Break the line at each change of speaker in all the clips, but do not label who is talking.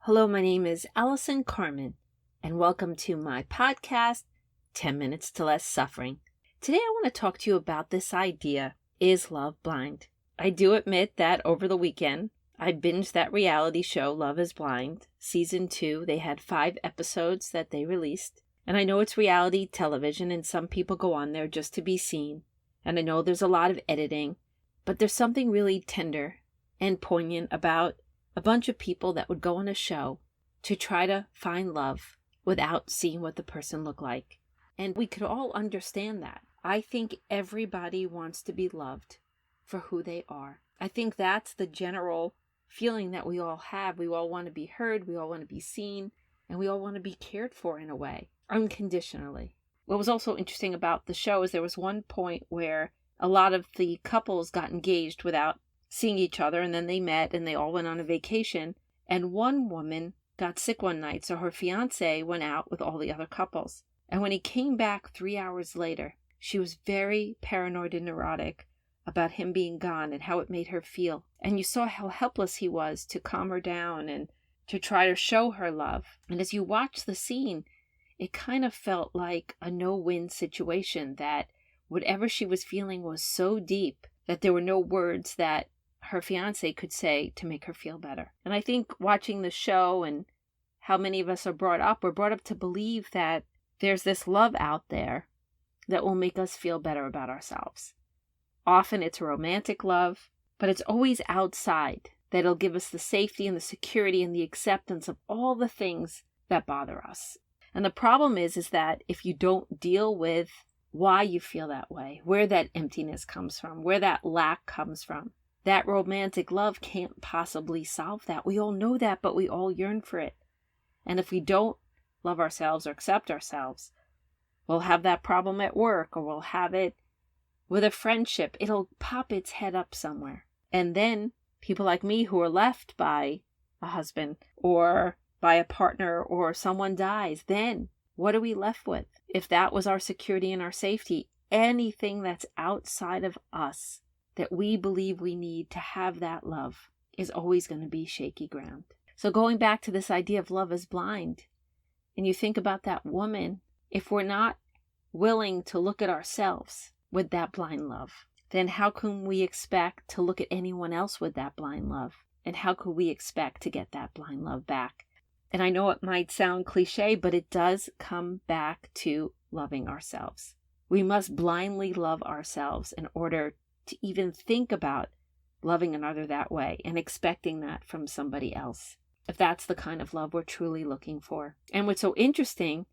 Hello, my name is Allison Carmen, and welcome to my podcast, 10 Minutes to Less Suffering. Today I want to talk to you about this idea, is love blind? I do admit that over the weekend, I binged that reality show, Love is Blind. Season 2, they had 5 episodes that they released. And I know it's reality television, and some people go on there just to be seen. And I know there's a lot of editing, but there's something really tender and poignant about a bunch of people that would go on a show to try to find love without seeing what the person looked like. And we could all understand that. I think everybody wants to be loved for who they are. I think that's the general feeling that we all have. We all want to be heard, we all want to be seen, and we all want to be cared for in a way, unconditionally. What was also interesting about the show is there was one point where a lot of the couples got engaged without seeing each other, and then they met and they all went on a vacation, and one woman got sick one night, so her fiance went out with all the other couples. And when he came back 3 hours later, she was very paranoid and neurotic about him being gone and how it made her feel. And you saw how helpless he was to calm her down and to try to show her love. And as you watch the scene, it kind of felt like a no-win situation, that whatever she was feeling was so deep that there were no words that her fiance could say to make her feel better. And I think watching the show and how many of us are brought up, we're brought up to believe that there's this love out there that will make us feel better about ourselves. Often it's romantic love, but it's always outside that'll give us the safety and the security and the acceptance of all the things that bother us. And the problem is that if you don't deal with why you feel that way, where that emptiness comes from, where that lack comes from, that romantic love can't possibly solve that. We all know that, but we all yearn for it. And if we don't love ourselves or accept ourselves, we'll have that problem at work, or we'll have it with a friendship. It'll pop its head up somewhere. And then people like me who are left by a husband or by a partner, or someone dies, then what are we left with? If that was our security and our safety, anything that's outside of us that we believe we need to have that love is always going to be shaky ground. So going back to this idea of love is blind, and you think about that woman, if we're not willing to look at ourselves with that blind love, then how can we expect to look at anyone else with that blind love? And how could we expect to get that blind love back? And I know it might sound cliché, but it does come back to loving ourselves. We must blindly love ourselves in order to even think about loving another that way and expecting that from somebody else, if that's the kind of love we're truly looking for. And what's so interesting,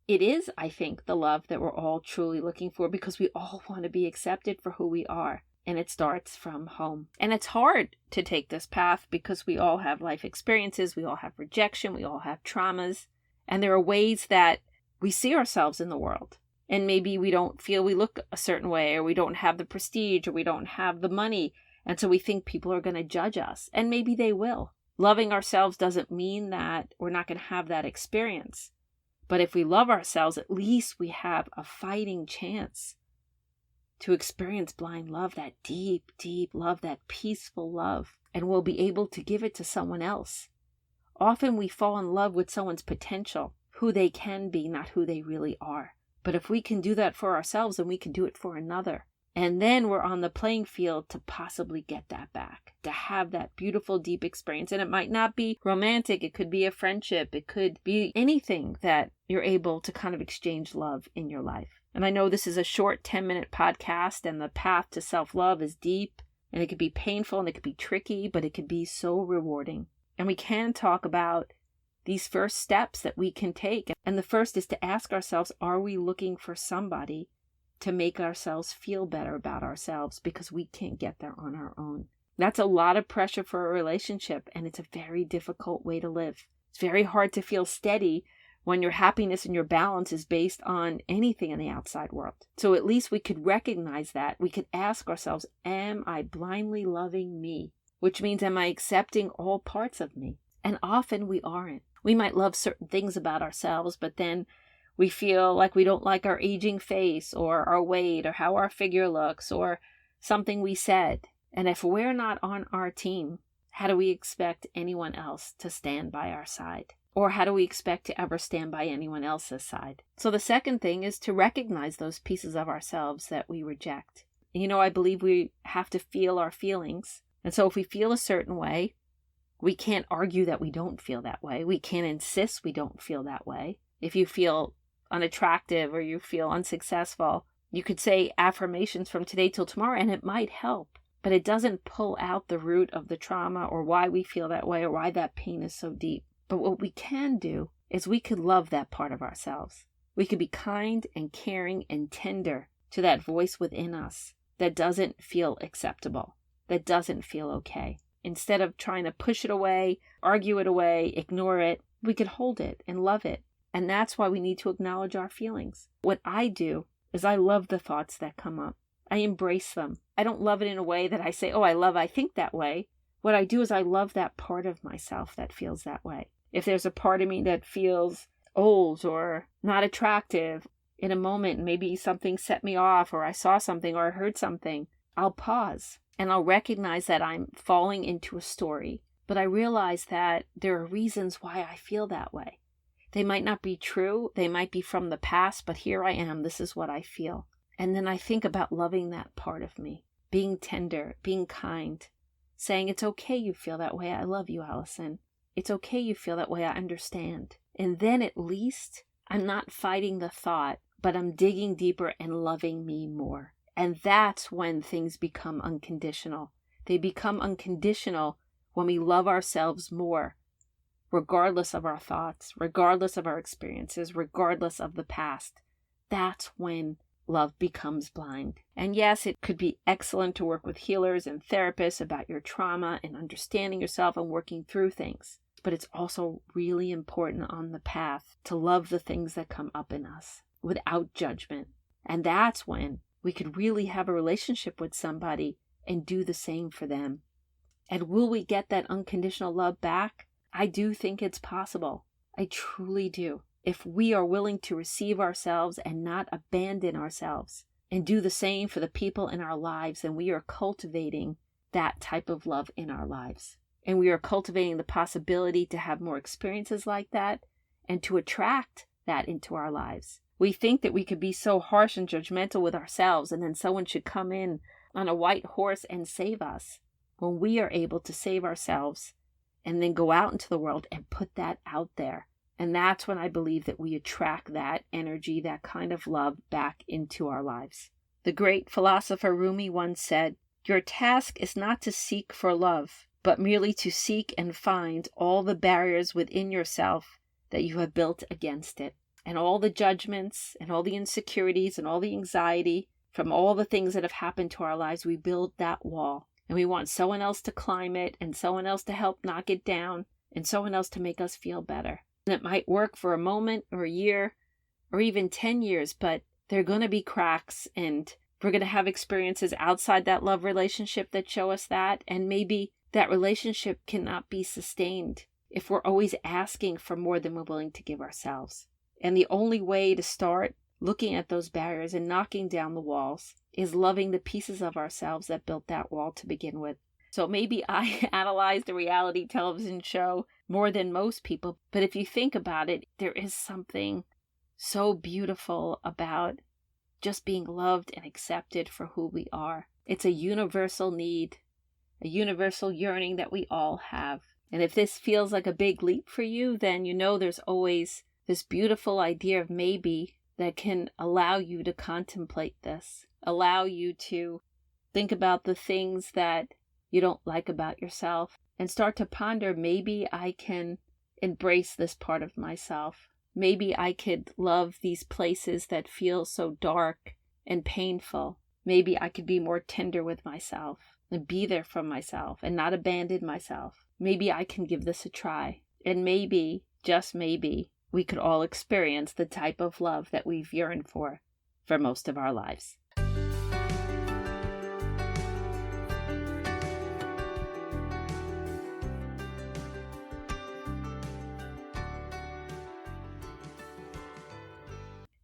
it is, I think, the love that we're all truly looking for, because we all want to be accepted for who we are. And it starts from home. And it's hard to take this path because we all have life experiences, we all have rejection, we all have traumas. And there are ways that we see ourselves in the world. And maybe we don't feel we look a certain way, or we don't have the prestige, or we don't have the money. And so we think people are going to judge us. And maybe they will. Loving ourselves doesn't mean that we're not going to have that experience. But if we love ourselves, at least we have a fighting chance to experience blind love, that deep, deep love, that peaceful love. And we'll be able to give it to someone else. Often we fall in love with someone's potential, who they can be, not who they really are. But if we can do that for ourselves, then we can do it for another. And then we're on the playing field to possibly get that back, to have that beautiful, deep experience. And it might not be romantic. It could be a friendship. It could be anything that you're able to kind of exchange love in your life. And I know this is a short 10-minute podcast, and the path to self-love is deep, and it could be painful, and it could be tricky, but it could be so rewarding. And we can talk about these first steps that we can take. And the first is to ask ourselves, are we looking for somebody to make ourselves feel better about ourselves, because we can't get there on our own? That's a lot of pressure for a relationship, and it's a very difficult way to live. It's very hard to feel steady when your happiness and your balance is based on anything in the outside world. So at least we could recognize that. We could ask ourselves, am I blindly loving me? Which means, am I accepting all parts of me? And often we aren't. We might love certain things about ourselves, but then we feel like we don't like our aging face, or our weight, or how our figure looks, or something we said. And if we're not on our team, how do we expect anyone else to stand by our side? Or how do we expect to ever stand by anyone else's side? So the second thing is to recognize those pieces of ourselves that we reject. I believe we have to feel our feelings. And so if we feel a certain way, we can't argue that we don't feel that way. We can't insist we don't feel that way. If you feel unattractive or you feel unsuccessful, you could say affirmations from today till tomorrow and it might help. But it doesn't pull out the root of the trauma or why we feel that way or why that pain is so deep. But what we can do is we could love that part of ourselves. We could be kind and caring and tender to that voice within us that doesn't feel acceptable, that doesn't feel okay. Instead of trying to push it away, argue it away, ignore it, we could hold it and love it. And that's why we need to acknowledge our feelings. What I do is I love the thoughts that come up. I embrace them. I don't love it in a way that I say, I think that way. What I do is I love that part of myself that feels that way. If there's a part of me that feels old or not attractive in a moment, maybe something set me off or I saw something or I heard something, I'll pause and I'll recognize that I'm falling into a story. But I realize that there are reasons why I feel that way. They might not be true. They might be from the past, but here I am. This is what I feel. And then I think about loving that part of me, being tender, being kind, saying, it's okay you feel that way. I love you, Allison. It's okay you feel that way. I understand. And then at least I'm not fighting the thought, but I'm digging deeper and loving me more. And that's when things become unconditional. They become unconditional when we love ourselves more, regardless of our thoughts, regardless of our experiences, regardless of the past. That's when love becomes blind. And yes, it could be excellent to work with healers and therapists about your trauma and understanding yourself and working through things. But it's also really important on the path to love the things that come up in us without judgment. And that's when we could really have a relationship with somebody and do the same for them. And will we get that unconditional love back? I do think it's possible. I truly do. If we are willing to receive ourselves and not abandon ourselves and do the same for the people in our lives, then we are cultivating that type of love in our lives. And we are cultivating the possibility to have more experiences like that and to attract that into our lives. We think that we could be so harsh and judgmental with ourselves and then someone should come in on a white horse and save us. When we are able to save ourselves and then go out into the world and put that out there. And that's when I believe that we attract that energy, that kind of love back into our lives. The great philosopher Rumi once said, "Your task is not to seek for love, but merely to seek and find all the barriers within yourself that you have built against it. And all the judgments and all the insecurities and all the anxiety from all the things that have happened to our lives, we build that wall. And we want someone else to climb it and someone else to help knock it down and someone else to make us feel better. And it might work for a moment or a year or even 10 years, but there are going to be cracks and we're going to have experiences outside that love relationship that show us that. And maybe that relationship cannot be sustained if we're always asking for more than we're willing to give ourselves. And the only way to start looking at those barriers and knocking down the walls is loving the pieces of ourselves that built that wall to begin with. So maybe I analyzed a reality television show more than most people, but if you think about it, there is something so beautiful about just being loved and accepted for who we are. It's a universal need, a universal yearning that we all have. And if this feels like a big leap for you, then you know there's always this beautiful idea of maybe that can allow you to contemplate this, allow you to think about the things that you don't like about yourself and start to ponder, maybe I can embrace this part of myself. Maybe I could love these places that feel so dark and painful. Maybe I could be more tender with myself and be there for myself and not abandon myself. Maybe I can give this a try. And maybe, just maybe, we could all experience the type of love that we've yearned for most of our lives.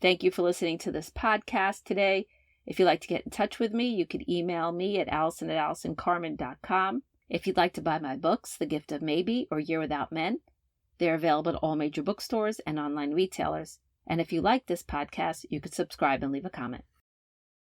Thank you for listening to this podcast today. If you'd like to get in touch with me, you could email me at allison@allisoncarmen.com. If you'd like to buy my books, The Gift of Maybe or Year Without Men, they're available at all major bookstores and online retailers. And if you like this podcast, you could subscribe and leave a comment.